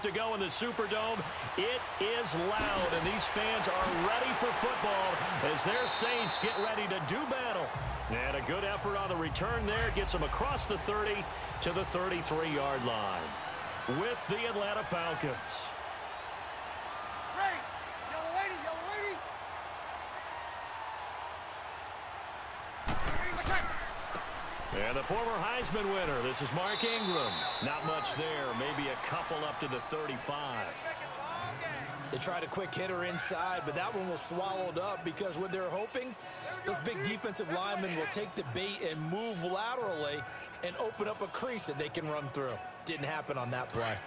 to go in the Superdome. It is loud, and these fans are ready for football as their Saints get ready to do battle. And a good effort on the return there gets them across the 30 to the 33-yard line with the Atlanta Falcons. And the former Heisman winner, this is Mark Ingram. Not much there, maybe a couple up to the 35. They tried a quick hitter inside, but that one was swallowed up because what they're hoping, those big defensive linemen will take the bait and move laterally and open up a crease that they can run through. Didn't happen on that play.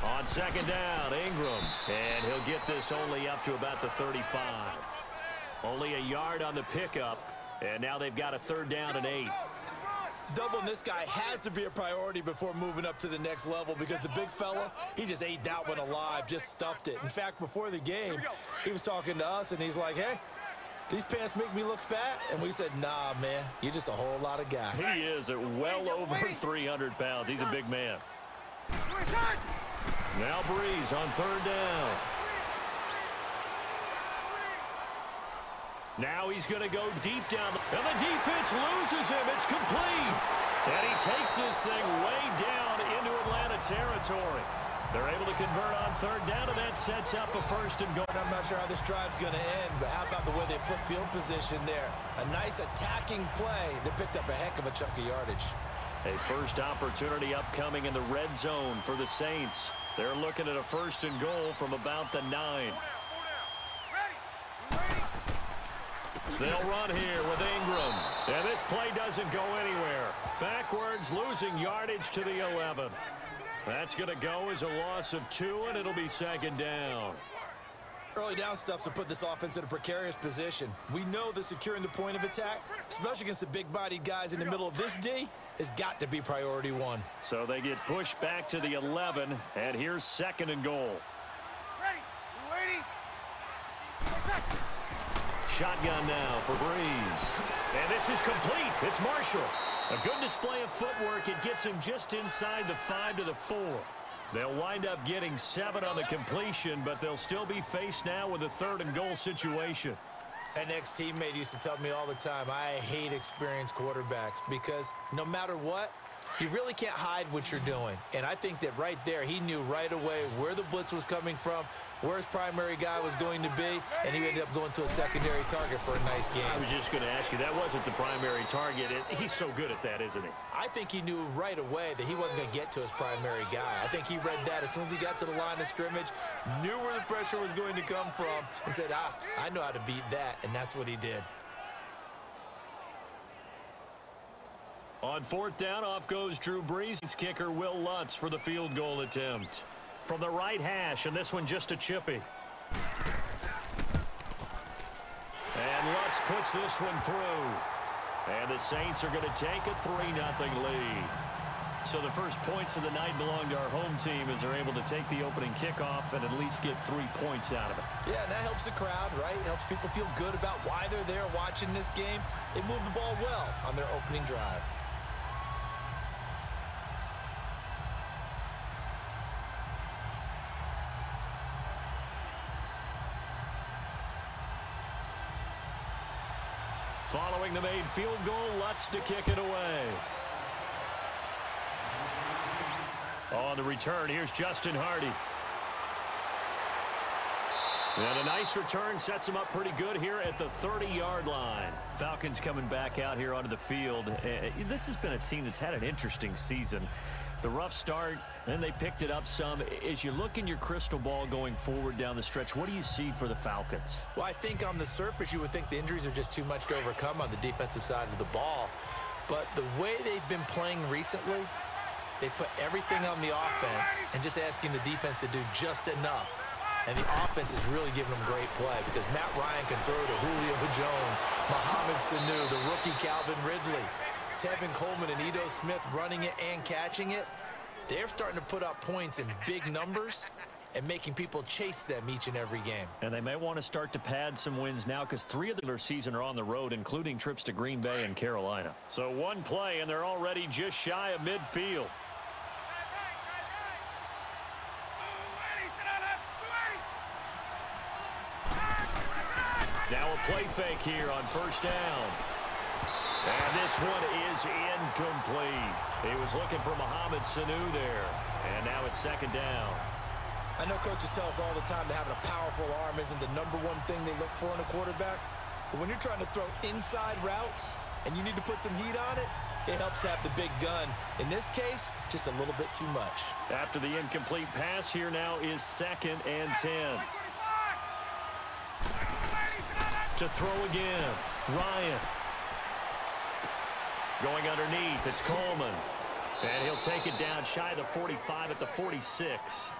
On second down, Ingram, and he'll get this only up to about the 35. Only a yard on the pickup, and now they've got a 3rd down and 8. Doubling this guy has to be a priority before moving up to the next level because the big fella, he just ate that one alive, just stuffed it. In fact, before the game, he was talking to us, and he's like, hey, these pants make me look fat? And we said, nah, man, you're just a whole lot of guy. He is at well over 300 pounds. He's a big man. Now Breeze on 3rd down. Now he's going to go deep down. And the defense loses him. It's complete. And he takes this thing way down into Atlanta territory. They're able to convert on 3rd down, and that sets up a 1st and goal. I'm not sure how this drive's going to end, but how about the way they flip field position there? A nice attacking play that picked up a heck of a chunk of yardage. A first opportunity upcoming in the red zone for the Saints. They're looking at a 1st and goal from about the 9. They'll run here with Ingram. And this play doesn't go anywhere. Backwards, losing yardage to the 11. That's going to go as a loss of 2, and it'll be 2nd down. Early down stuff to put this offense in a precarious position. We know that securing the point of attack, especially against the big-bodied guys in the middle of this D, has got to be priority 1. So they get pushed back to the 11, and here's 2nd and goal. Ready? Shotgun now for Breeze. And this is complete. It's Marshall. A good display of footwork. It gets him just inside the 5 to the 4. They'll wind up getting 7 on the completion, but they'll still be faced now with a 3rd and goal situation. An ex-teammate used to tell me all the time, I hate experienced quarterbacks because no matter what, you really can't hide what you're doing. And I think that right there, he knew right away where the blitz was coming from, where his primary guy was going to be, and he ended up going to a secondary target for a nice game. I was just going to ask you, that wasn't the primary target. He's so good at that, isn't he? I think he knew right away that he wasn't going to get to his primary guy. I think he read that as soon as he got to the line of scrimmage, knew where the pressure was going to come from, and said, I know how to beat that, and that's what he did. On 4th down, off goes Drew Brees. Kicker Will Lutz for the field goal attempt. From the right hash, and this one just a chippy. And Lutz puts this one through. And the Saints are going to take a 3-0 lead. So the first points of the night belong to our home team as they're able to take the opening kickoff and at least get 3 points out of it. Yeah, and that helps the crowd, right? It helps people feel good about why they're there watching this game. They moved the ball well on their opening drive. Following the made field goal, Lutz to kick it away. On the return, here's Justin Hardy. And a nice return sets him up pretty good here at the 30-yard line. Falcons coming back out here onto the field. This has been a team that's had an interesting season. The rough start, then they picked it up some. As you look in your crystal ball going forward down the stretch, what do you see for the Falcons? Well, I think on the surface, you would think the injuries are just too much to overcome on the defensive side of the ball. But the way they've been playing recently, they put everything on the offense and just asking the defense to do just enough. And the offense is really giving them great play because Matt Ryan can throw to Julio Jones, Mohamed Sanu, the rookie Calvin Ridley, Tevin Coleman and Ito Smith running it and catching it. They're starting to put up points in big numbers, and making people chase them each and every game. And they may want to start to pad some wins now because 3 of the regular season are on the road, including trips to Green Bay and Carolina. So one play, and they're already just shy of midfield. Now a play fake here on first down. And this one is incomplete. He was looking for Mohamed Sanu there. And now it's second down. I know coaches tell us all the time that having a powerful arm isn't the #1 thing they look for in a quarterback. But when you're trying to throw inside routes and you need to put some heat on it, it helps have the big gun. In this case, just a little bit too much. After the incomplete pass, here now is 2nd and 10. To throw again, Ryan. Going underneath, it's Coleman. And he'll take it down shy of the 45 at the 46.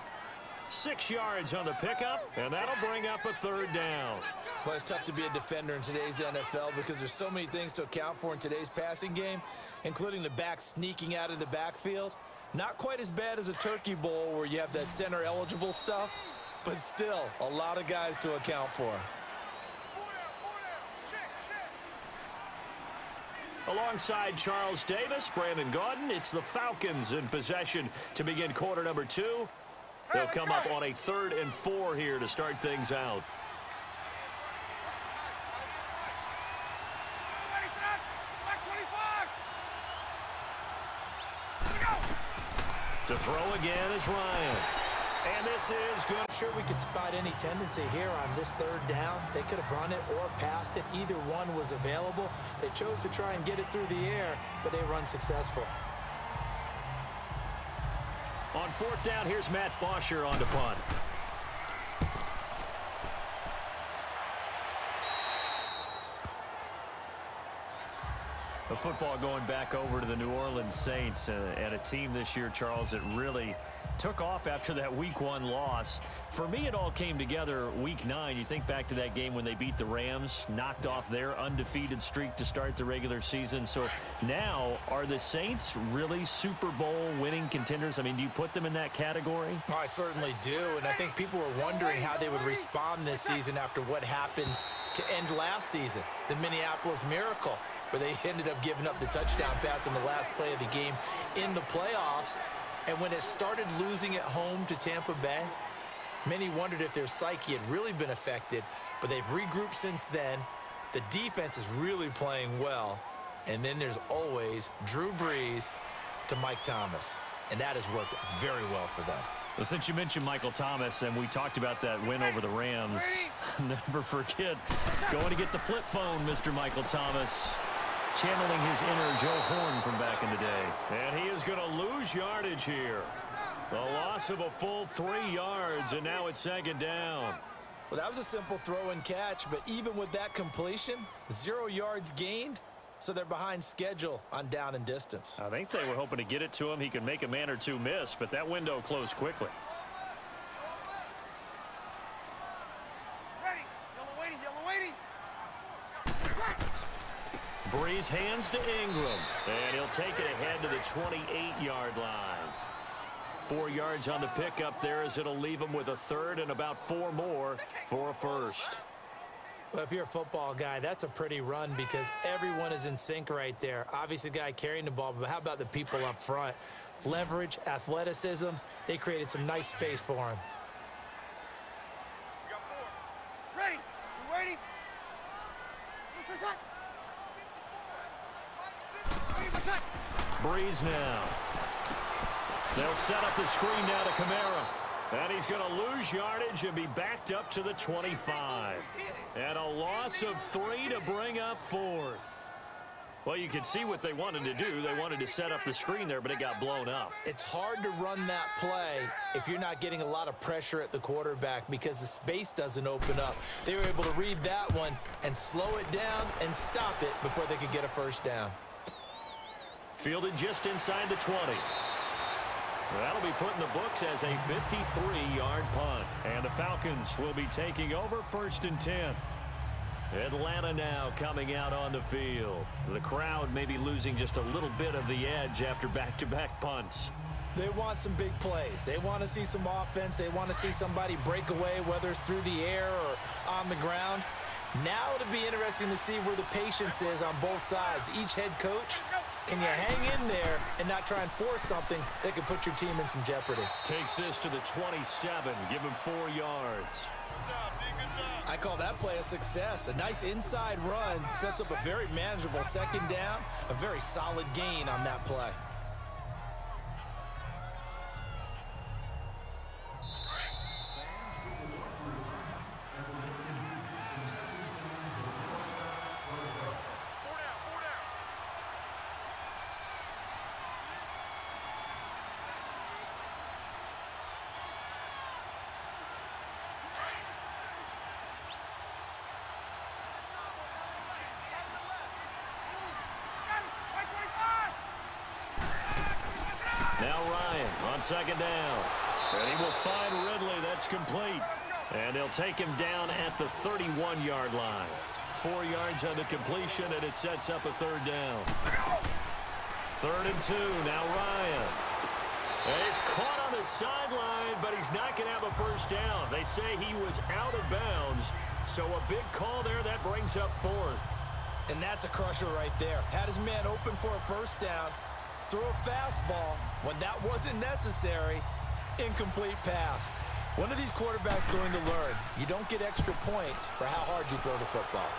6 yards on the pickup, and that'll bring up a 3rd down. Well, it's tough to be a defender in today's NFL because there's so many things to account for in today's passing game, including the back sneaking out of the backfield. Not quite as bad as a turkey bowl where you have that center-eligible stuff, but still a lot of guys to account for. Alongside Charles Davis, Brandon Gaudin, it's the Falcons in possession to begin quarter number 2. They'll come up on a 3rd and 4 here to start things out. To throw again is Ryan. And this is good. Sure, we could spot any tendency here on this 3rd down. They could have run it or passed it. Either one was available. They chose to try and get it through the air, but they run successful. On 4th down, here's Matt Bosher on to punt. The football going back over to the New Orleans Saints and a team this year, Charles, that really took off after that Week 1 loss. For me, it all came together Week 9. You think back to that game when they beat the Rams, knocked off their undefeated streak to start the regular season. So now, are the Saints really Super Bowl winning contenders? I mean, do you put them in that category? Oh, I certainly do, and I think people were wondering how they would respond this season after what happened to end last season, the Minneapolis Miracle, where they ended up giving up the touchdown pass in the last play of the game in the playoffs. And when it started losing at home to Tampa Bay, many wondered if their psyche had really been affected, but they've regrouped since then. The defense is really playing well. And then there's always Drew Brees to Mike Thomas. And that has worked very well for them. Well, since you mentioned Michael Thomas and we talked about that win over the Rams, never forget going to get the flip phone, Mr. Michael Thomas. Channeling his inner Joe Horn from back in the day. And he is going to lose yardage here. The loss of a full 3 yards, and now it's 2nd down. Well, that was a simple throw and catch, but even with that completion, 0 yards gained, so they're behind schedule on down and distance. I think they were hoping to get it to him. He could make a man or two miss, but that window closed quickly. Ready. Yellow waiting. Yellow waiting. Brees hands to Ingram, and he'll take it ahead to the 28-yard line. 4 yards on the pickup there as it'll leave him with a 3rd and about 4 more for a 1st. Well, if you're a football guy, that's a pretty run because everyone is in sync right there. Obviously, the guy carrying the ball, but how about the people up front? Leverage, athleticism, they created some nice space for him. We got 4. Ready. You waiting? Brees now. They'll set up the screen now to Kamara. And he's going to lose yardage and be backed up to the 25. And a loss of 3 to bring up 4th. Well, you can see what they wanted to do. They wanted to set up the screen there, but it got blown up. It's hard to run that play if you're not getting a lot of pressure at the quarterback because the space doesn't open up. They were able to read that one and slow it down and stop it before they could get a 1st down. Fielded just inside the 20. That'll be put in the books as a 53-yard punt. And the Falcons will be taking over 1st and 10. Atlanta now coming out on the field. The crowd may be losing just a little bit of the edge after back-to-back punts. They want some big plays. They want to see some offense. They want to see somebody break away, whether it's through the air or on the ground. Now it'll be interesting to see where the patience is on both sides. Each head coach, can you hang in there and not try and force something that could put your team in some jeopardy? Takes this to the 27. Give him 4 yards. I call that play a success. A nice inside run sets up a very manageable second down. A very solid gain on that play. Now Ryan on second down. And he will find Ridley. That's complete. And they'll take him down at the 31-yard line. 4 yards on the completion, and it sets up a third down. 3rd and 2. Now Ryan. And he's caught on the sideline, but he's not going to have a first down. They say he was out of bounds. So a big call there. That brings up 4th. And that's a crusher right there. Had his man open for a first down. Throw a fastball when that wasn't necessary. Incomplete pass. One of these quarterbacks going to learn. You don't get extra points for how hard you throw the football.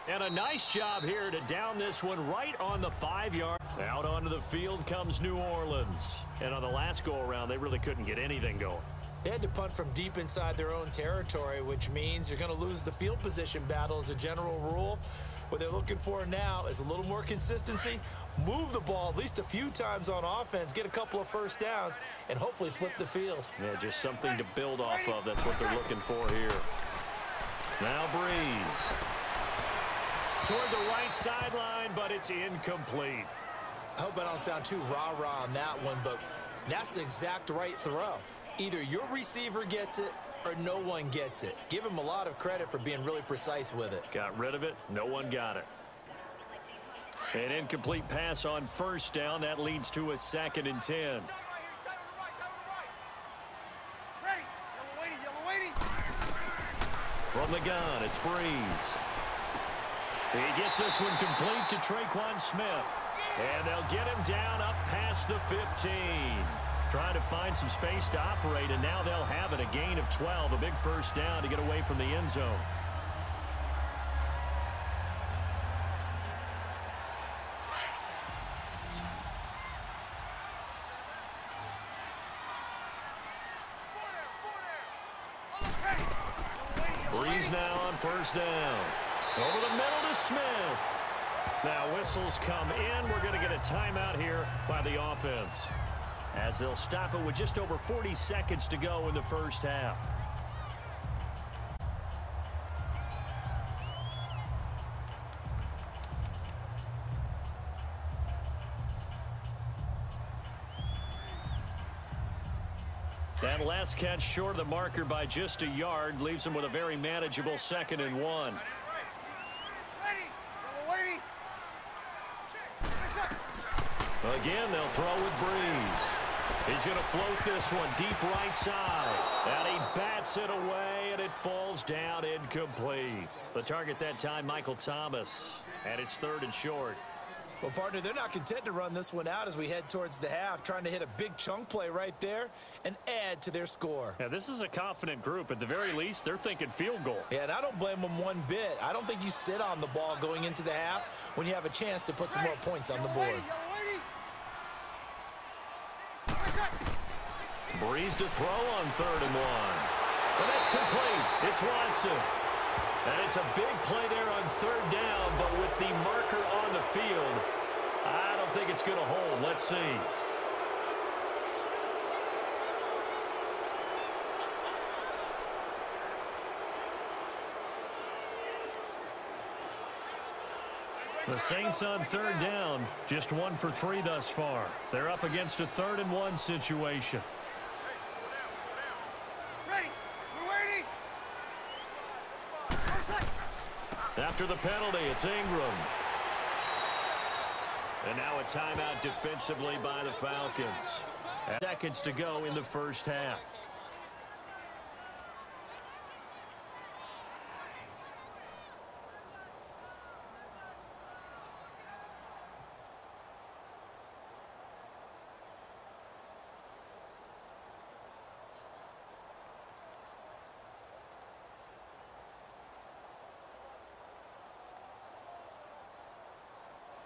And a nice job here to down this one right on the 5-yard. Out onto the field comes New Orleans. And on the last go-around, they really couldn't get anything going. They had to punt from deep inside their own territory, which means you're going to lose the field position battle as a general rule. What they're looking for now is a little more consistency, move the ball at least a few times on offense, get a couple of first downs, and hopefully flip the field. Yeah, just something to build off of. That's what they're looking for here. Now Breeze. Toward the right sideline, but it's incomplete. I hope I don't sound too rah-rah on that one, but that's the exact right throw. Either your receiver gets it or no one gets it. Give him a lot of credit for being really precise with it. Got rid of it. No one got it. An incomplete pass on first down. That leads to a 2nd and 10. Ready. Yellow waiting. From the gun, it's Breeze. He gets this one complete to Traquan Smith. And they'll get him down up past the 15. Trying to find some space to operate, and now they'll have it. A gain of 12, a big first down to get away from the end zone. Breeze now on first down. Over the middle to Smith. Now whistles come in. We're going to get a timeout here by the offense, as they'll stop it with just over 40 seconds to go in the first half. That last catch short of the marker by just a yard leaves him with a very manageable 2nd and 1. Again, they'll throw with Breeze. He's going to float this one deep right side. And he bats it away, and it falls down incomplete. The target that time, Michael Thomas. And it's 3rd and short. Well, partner, they're not content to run this one out as we head towards the half, trying to hit a big chunk play right there and add to their score. Yeah, this is a confident group. At the very least, they're thinking field goal. Yeah, and I don't blame them one bit. I don't think you sit on the ball going into the half when you have a chance to put some more points on the board. Breeze to throw on 3rd and 1. But that's complete. It's Watson. And it's a big play there on 3rd down, but with the marker on the field, I don't think it's going to hold. Let's see. The Saints on 3rd down, just 1 for 3 thus far. They're up against a 3rd and 1 situation. Ready. We're waiting. After the penalty, it's Ingram. And now a timeout defensively by the Falcons. Seconds to go in the first half.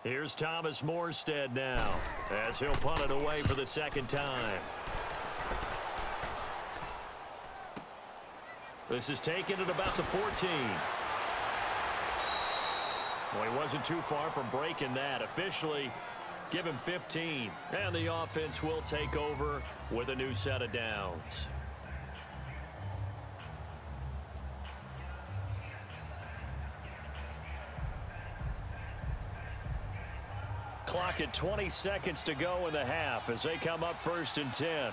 Here's Thomas Morstead now, as he'll punt it away for the second time. This is taken at about the 14. Well, he wasn't too far from breaking that. Officially, give him 15. And the offense will take over with a new set of downs. Clock at 20 seconds to go in the half as they come up 1st and 10.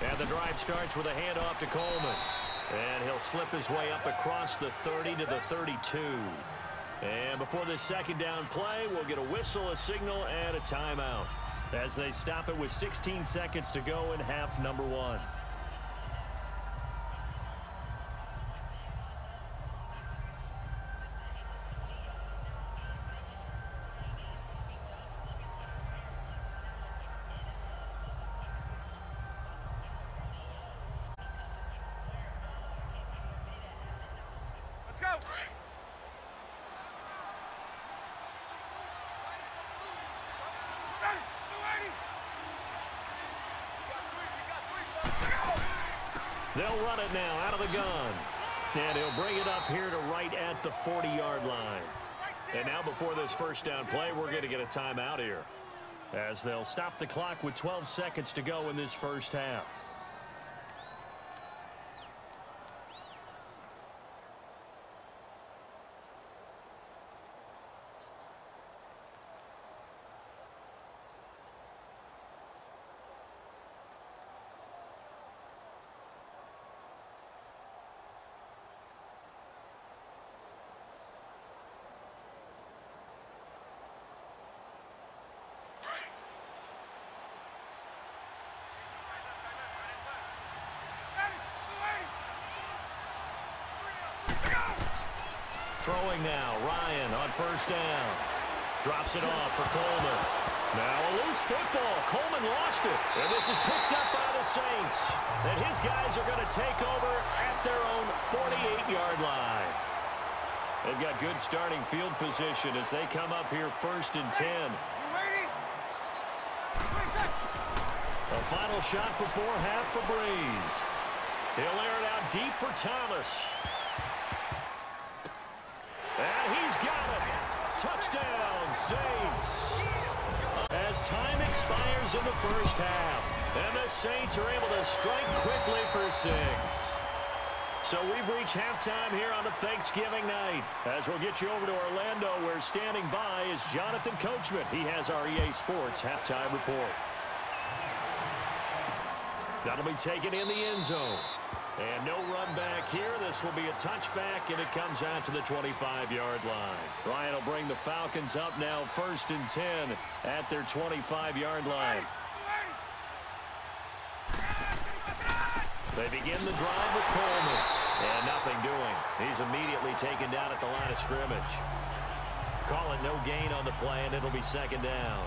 And the drive starts with a handoff to Coleman. And he'll slip his way up across the 30 to the 32. And before this second down play, we'll get a whistle, a signal, and a timeout as they stop it with 16 seconds to go in half number 1. They'll run it now out of the gun. And he'll bring it up here to right at the 40-yard line. And now before this first down play, we're going to get a timeout here, as they'll stop the clock with 12 seconds to go in this first half. Throwing now, Ryan on first down. Drops it off for Coleman. Now a loose football. Coleman lost it. And this is picked up by the Saints. And his guys are going to take over at their own 48-yard line. They've got good starting field position as they come up here 1st and 10. A final shot before half for Breeze. He'll air it out deep for Thomas. And he's got it. Touchdown, Saints. As time expires in the first half, and the Saints are able to strike quickly for 6. So we've reached halftime here on a Thanksgiving night. As we'll get you over to Orlando, where standing by is Jonathan Coachman. He has our EA Sports halftime report. That'll be taken in the end zone. And no run back here. This will be a touchback, and it comes out to the 25-yard line. Ryan will bring the Falcons up now 1st and 10 at their 25-yard line. They begin the drive with Coleman. And nothing doing. He's immediately taken down at the line of scrimmage. Call it no gain on the play, and it'll be second down.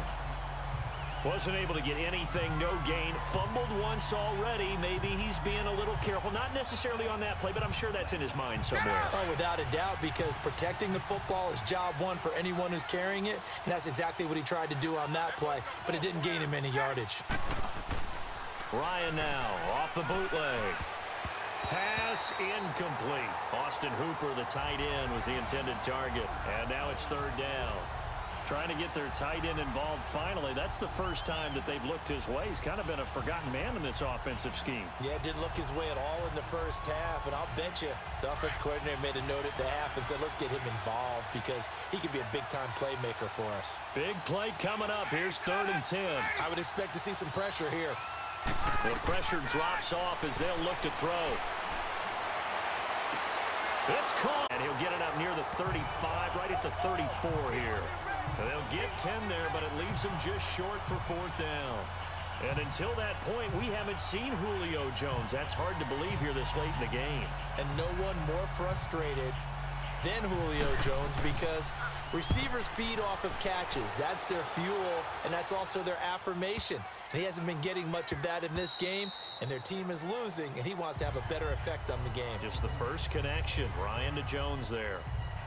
Wasn't able to get anything, no gain. Fumbled once already. Maybe he's being a little careful. Not necessarily on that play, but I'm sure that's in his mind somewhere. Oh, without a doubt, because protecting the football is job one for anyone who's carrying it. And that's exactly what he tried to do on that play, but it didn't gain him any yardage. Ryan now off the bootleg. Pass incomplete. Austin Hooper, the tight end, was the intended target. And now it's 3rd down. Trying to get their tight end involved finally. That's the first time that they've looked his way. He's kind of been a forgotten man in this offensive scheme. Yeah, didn't look his way at all in the first half. And I'll bet you the offense coordinator made a note at the half and said, let's get him involved because he could be a big-time playmaker for us. Big play coming up. Here's 3rd and 10. I would expect to see some pressure here. The pressure drops off as they'll look to throw. It's caught. And he'll get it up near the 35, right at the 34 here. And they'll get 10 there, but it leaves them just short for 4th down. And until that point, we haven't seen Julio Jones. That's hard to believe here this late in the game. And no one more frustrated than Julio Jones, because receivers feed off of catches. That's their fuel, and that's also their affirmation. And he hasn't been getting much of that in this game, and their team is losing, and he wants to have a better effect on the game. Just the first connection, Ryan to Jones there.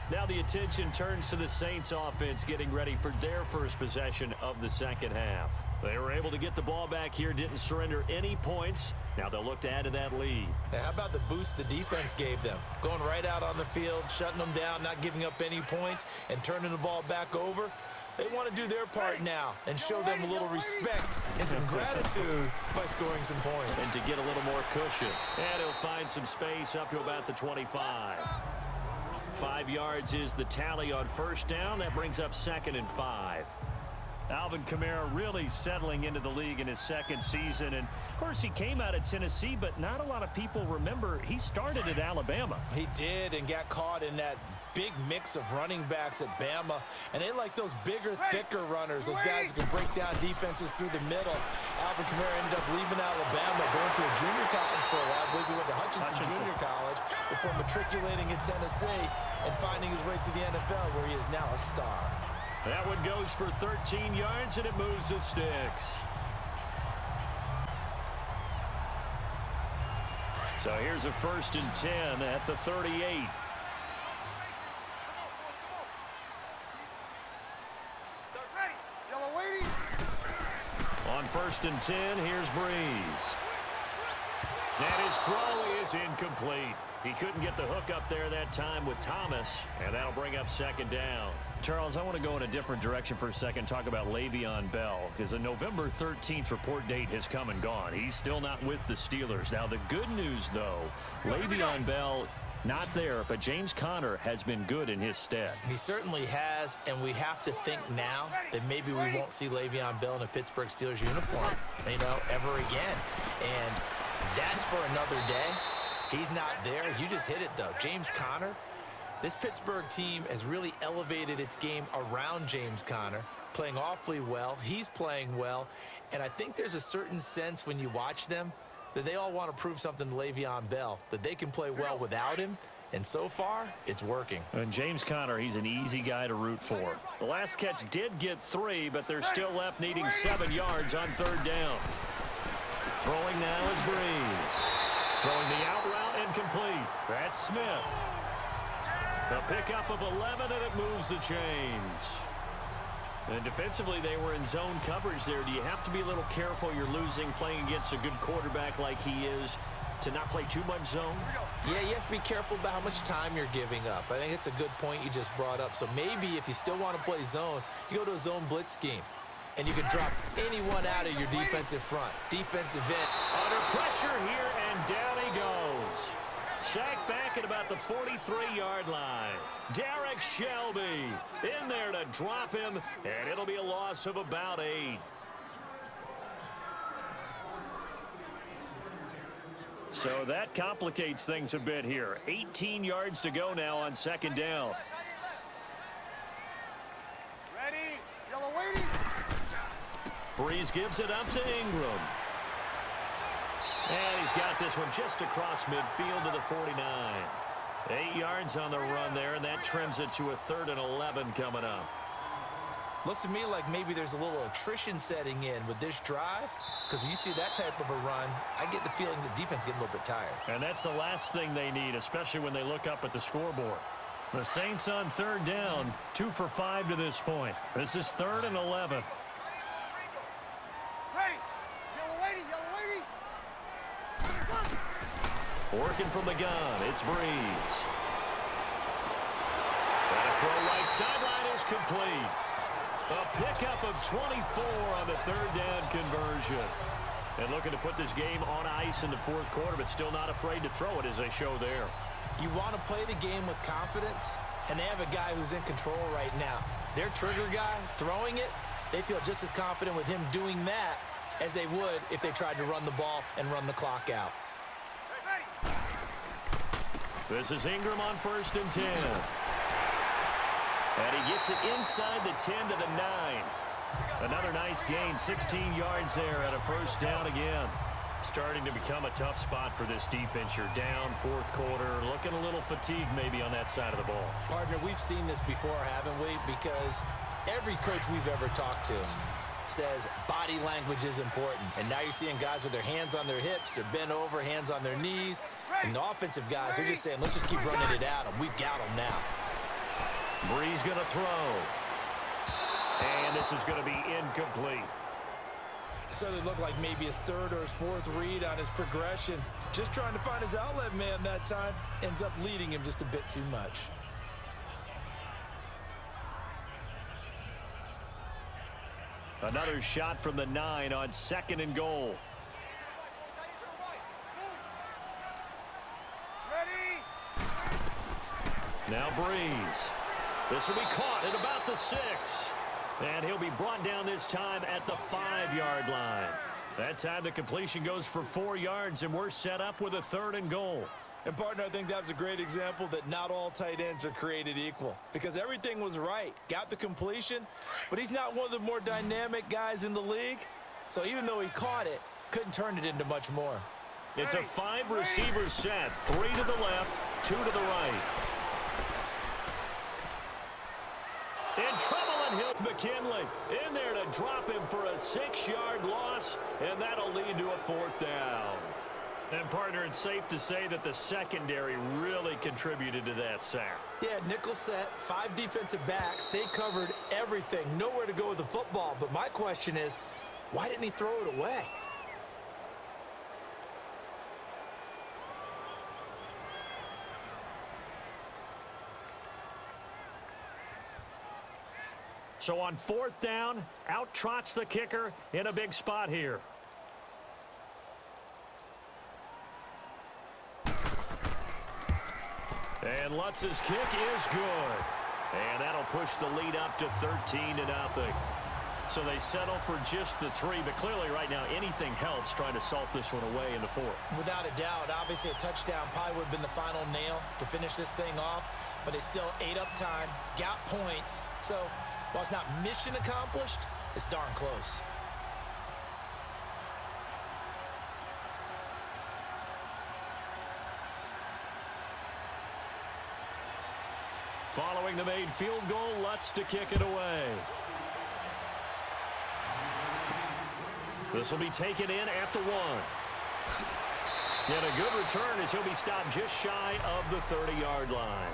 Now the attention turns to the Saints offense getting ready for their first possession of the second half. They were able to get the ball back here, didn't surrender any points. Now they'll look to add to that lead. Now, how about the boost the defense gave them? Going right out on the field, shutting them down, not giving up any points, and turning the ball back over. They want to do their part now and show them a little respect and some gratitude by scoring some points. And to get a little more cushion. And he'll find some space up to about the 25. 5 yards is the tally on first down. That brings up 2nd and 5. Alvin Kamara really settling into the league in his second season. And, of course, he came out of Tennessee, but not a lot of people remember he started at Alabama. He did, and got caught in that big mix of running backs at Bama. And they like those bigger, thicker runners, those guys who can break down defenses through the middle. Alvin Kamara ended up leaving Alabama, going to a junior college for a while. I believe he went to Hutchinson Junior College before matriculating in Tennessee and finding his way to the NFL, where he is now a star. That one goes for 13 yards, and it moves the sticks. So here's a 1st and 10 at the 38. On 1st and 10, here's Breeze. And his throw is incomplete. He couldn't get the hook up there that time with Thomas, and that'll bring up 2nd down. Charles, I want to go in a different direction for a second, talk about Le'Veon Bell, because the November 13th report date has come and gone. He's still not with the Steelers. Now, the good news, though, Le'Veon Bell not there, but James Conner has been good in his stead. He certainly has, and we have to think now that maybe we won't see Le'Veon Bell in a Pittsburgh Steelers uniform, ever again. And that's for another day. He's not there. You just hit it, though. James Conner, this Pittsburgh team has really elevated its game around James Conner, playing awfully well. He's playing well. And I think there's a certain sense when you watch them that they all want to prove something to Le'Veon Bell, that they can play well without him. And so far, it's working. And James Conner, he's an easy guy to root for. The last catch did get 3, but they're still left needing 7 yards on 3rd down. Throwing now is Breeze. Throwing the out route incomplete. That's Smith. A pickup of 11, and it moves the chains. And defensively, they were in zone coverage there. Do you have to be a little careful? You're losing, playing against a good quarterback like he is, to not play too much zone? Yeah, you have to be careful about how much time you're giving up. I think it's a good point you just brought up. So maybe if you still want to play zone, you go to a zone blitz scheme, and you can drop anyone out of your defensive front, defensive end. Under pressure here, and down he goes. Sacked back at about the 43-yard line. Derek Shelby in there to drop him, and it'll be a loss of about 8. So that complicates things a bit here. 18 yards to go now on 2nd down. Ready, yellow waiting. Breeze gives it up to Ingram. And he's got this one just across midfield to the 49. 8 yards on the run there, and that trims it to a 3rd and 11 coming up. Looks to me like maybe there's a little attrition setting in with this drive, because when you see that type of a run, I get the feeling the defense getting a little bit tired. And that's the last thing they need, especially when they look up at the scoreboard. The Saints on 3rd down, 2 for 5 to this point. This is 3rd and 11. Ready, yellow waiting, yellow waiting. Working from the gun, it's Breeze. And a throw right sideline is complete. A pickup of 24 on the 3rd down conversion. And looking to put this game on ice in the 4th quarter, but still not afraid to throw it as they show there. You want to play the game with confidence, and they have a guy who's in control right now. Their trigger guy, throwing it, they feel just as confident with him doing that as they would if they tried to run the ball and run the clock out. This is Ingram on 1st and 10. And he gets it inside the 10 to the 9. Another nice gain, 16 yards there at a 1st down again. Starting to become a tough spot for this defense. You're down 4th quarter, looking a little fatigued maybe on that side of the ball. Partner, we've seen this before, haven't we? Because every coach we've ever talked to says body language is important. And now you're seeing guys with their hands on their hips, they're bent over, hands on their knees. And the offensive guys are just saying, let's just keep running it at them. We've got them now. Bree's going to throw. And this is going to be incomplete. So it looked like maybe his 3rd or his 4th read on his progression. Just trying to find his outlet man that time. Ends up leading him just a bit too much. Another shot from the 9 on 2nd and goal. Ready? Now Breeze. This will be caught at about the 6. And he'll be brought down this time at the 5-yard line. That time the completion goes for 4 yards, and we're set up with a 3rd and goal. And, partner, I think that was a great example that not all tight ends are created equal. Because everything was right. Got the completion, but he's not one of the more dynamic guys in the league. So even though he caught it, couldn't turn it into much more. It's a 5-receiver set. 3 to the left, 2 to the right. In trouble, and McKinley in there to drop him for a 6-yard loss, and that'll lead to a 4th down. And, partner, it's safe to say that the secondary really contributed to that sack. Yeah, nickel set, 5 defensive backs. They covered everything. Nowhere to go with the football. But my question is, why didn't he throw it away? So on 4th down, out trots the kicker in a big spot here. And Lutz's kick is good. And that'll push the lead up to 13-0. So they settle for just the 3, but clearly right now anything helps trying to salt this one away in the 4th. Without a doubt, obviously a touchdown probably would have been the final nail to finish this thing off, but they still ate up time, got points. So while it's not mission accomplished, it's darn close. Following the made field goal, Lutz to kick it away. This will be taken in at the 1. And a good return as he'll be stopped just shy of the 30-yard line.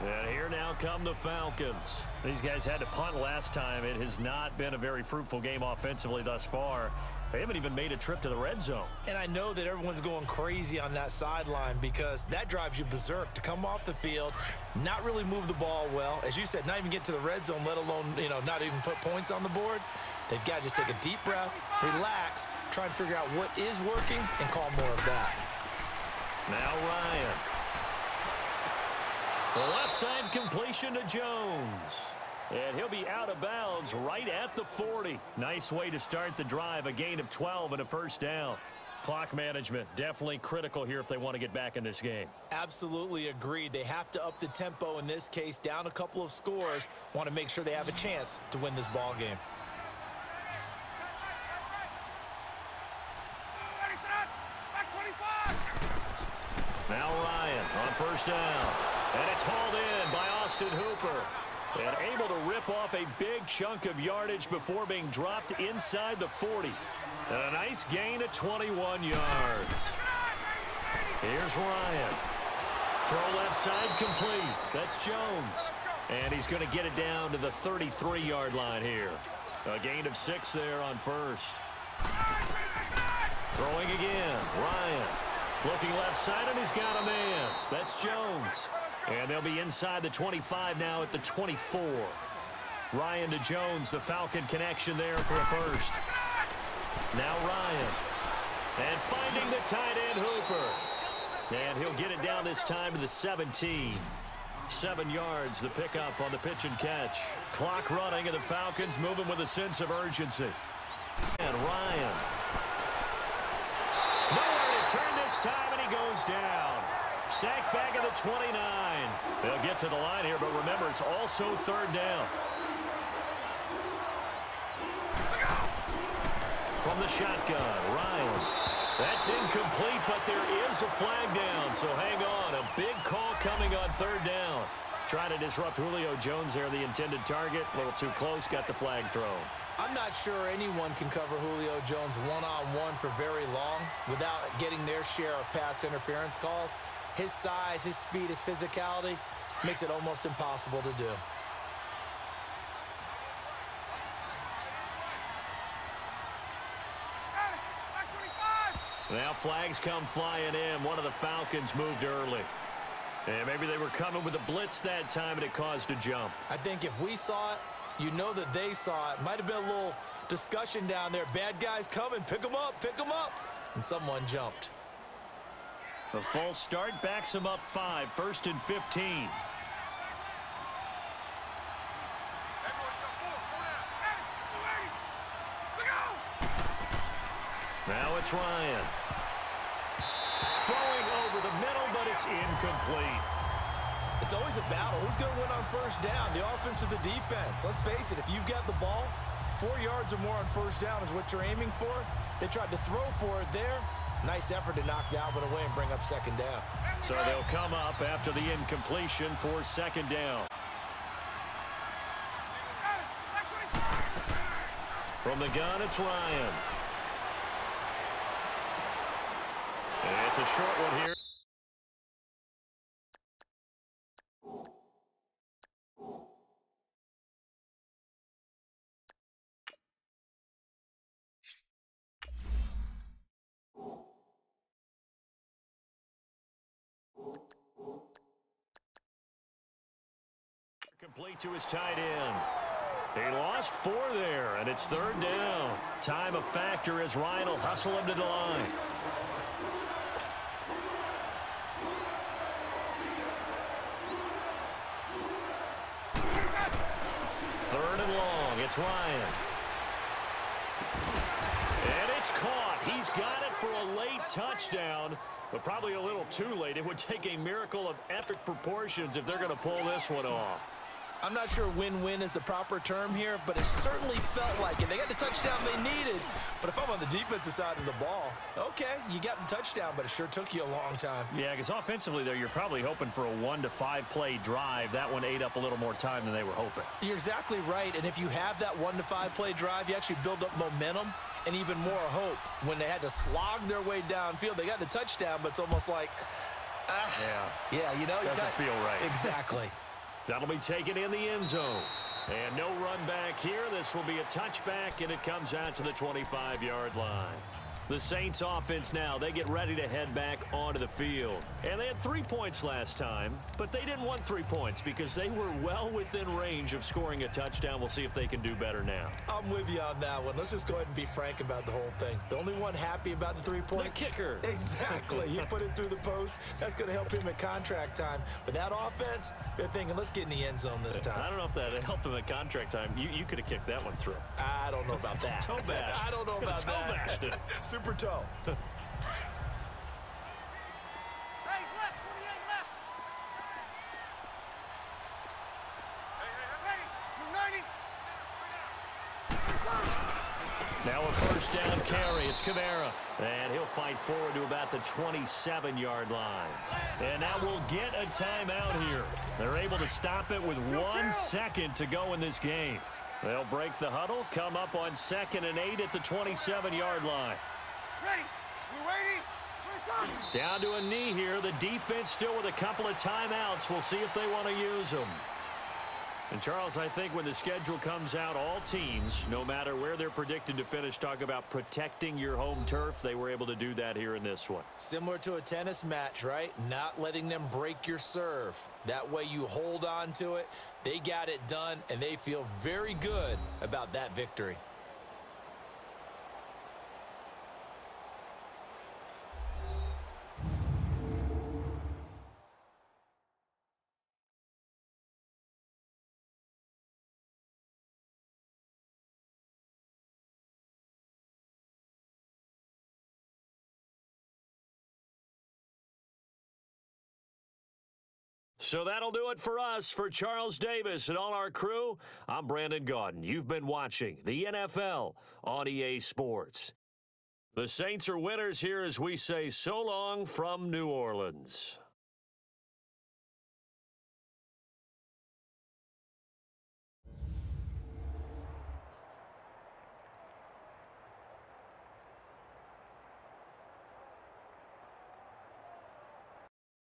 And here now come the Falcons. These guys had to punt last time. It has not been a very fruitful game offensively thus far. They haven't even made a trip to the red zone. And I know that everyone's going crazy on that sideline because that drives you berserk to come off the field, not really move the ball well. As you said, not even get to the red zone, let alone, not even put points on the board. They've got to just take a deep breath, relax, try and figure out what is working, and call more of that. Now Ryan. The left side completion to Jones. And he'll be out of bounds right at the 40. Nice way to start the drive, a gain of 12 and a 1st down. Clock management, definitely critical here if they want to get back in this game. Absolutely agreed. They have to up the tempo in this case, down a couple of scores. Want to make sure they have a chance to win this ball game. Now Ryan on 1st down. And it's hauled in by Austin Hooper. And able to rip off a big chunk of yardage before being dropped inside the 40. And a nice gain of 21 yards. Here's Ryan. Throw left side complete. That's Jones. And he's going to get it down to the 33-yard line here. A gain of 6 there on 1st. Throwing again. Ryan. Looking left side, and he's got a man. That's Jones. And they'll be inside the 25 now at the 24. Ryan to Jones, the Falcon connection there for a 1st. Now Ryan. And finding the tight end, Hooper. And he'll get it down this time to the 17. 7 yards, the pickup on the pitch and catch. Clock running, and the Falcons moving with a sense of urgency. And Ryan. Nowhere to turn this time, and he goes down. Sacked back at the 29. They'll get to the line here, but remember, it's also third down. From the shotgun, Ryan. That's incomplete, but there is a flag down, so hang on. A big call coming on third down. Trying to disrupt Julio Jones there, the intended target. A little too close, got the flag thrown. I'm not sure anyone can cover Julio Jones one-on-one for very long without getting their share of pass interference calls. His size, his speed, his physicality makes it almost impossible to do. Now flags come flying in. One of the Falcons moved early. And maybe they were coming with a blitz that time, and it caused a jump. I think if we saw it, you know that they saw it. Might have been a little discussion down there. Bad guys coming. Pick them up. Pick them up. And someone jumped. The false start backs him up 5. 1st and 15. Now it's Ryan. Throwing over the middle, but it's incomplete. It's always a battle. Who's going to win on first down, the offense or the defense? Let's face it, if you've got the ball, 4 yards or more on first down is what you're aiming for. They tried to throw for it there. Nice effort to knock that one away and bring up second down. So they'll come up after the incompletion for second down. From the gun, it's Ryan. And it's a short one here. Complete to his tight end. He lost 4 there, and it's third down. Time a factor as Ryan will hustle him to the line. Third and long. It's Ryan. And it's caught. He's got it for a late touchdown, but probably a little too late. It would take a miracle of epic proportions if they're going to pull this one off. I'm not sure win-win is the proper term here, but it certainly felt like it. They got the touchdown they needed, but if I'm on the defensive side of the ball, okay, you got the touchdown, but it sure took you a long time. Yeah, because offensively, though, you're probably hoping for a 1 to 5 play drive. That one ate up a little more time than they were hoping. You're exactly right, and if you have that 1 to 5 play drive, you actually build up momentum and even more hope. When they had to slog their way downfield, they got the touchdown, but it's almost like, yeah, you know. Doesn't feel right. Exactly. That'll be taken in the end zone. And no run back here. This will be a touchback, and it comes out to the 25-yard line. The Saints offense now, they get ready to head back onto the field. And they had 3 points last time, but they didn't want 3 points because they were well within range of scoring a touchdown. We'll see if they can do better now. I'm with you on that one. Let's just go ahead and be frank about the whole thing. The only one happy about the 3-point? The kicker. Exactly. You put it through the post. That's going to help him at contract time. But that offense, they're thinking, let's get in the end zone this time. I don't know if that helped him at contract time. You could have kicked that one through. I don't know about that. Toe bash. I don't know about that. Toe bashed it. Super toe. Hey, left, 28 left. Hey, 90. Now a first down carry. It's Kamara. And he'll fight forward to about the 27-yard line. And now we'll get a timeout here. They're able to stop it with 1 second to go in this game. They'll break the huddle, come up on 2nd and 8 at the 27-yard line. Ready. We waiting. Where's Down to a knee here. The defense still with a couple of timeouts. We'll see if they want to use them. And, Charles, I think when the schedule comes out, all teams, no matter where they're predicted to finish, talk about protecting your home turf. They were able to do that here in this one. Similar to a tennis match, right? Not letting them break your serve. That way you hold on to it. They got it done, and they feel very good about that victory. So that'll do it for us. For Charles Davis and all our crew, I'm Brandon Gaudin. You've been watching the NFL on EA Sports. The Saints are winners here as we say so long from New Orleans.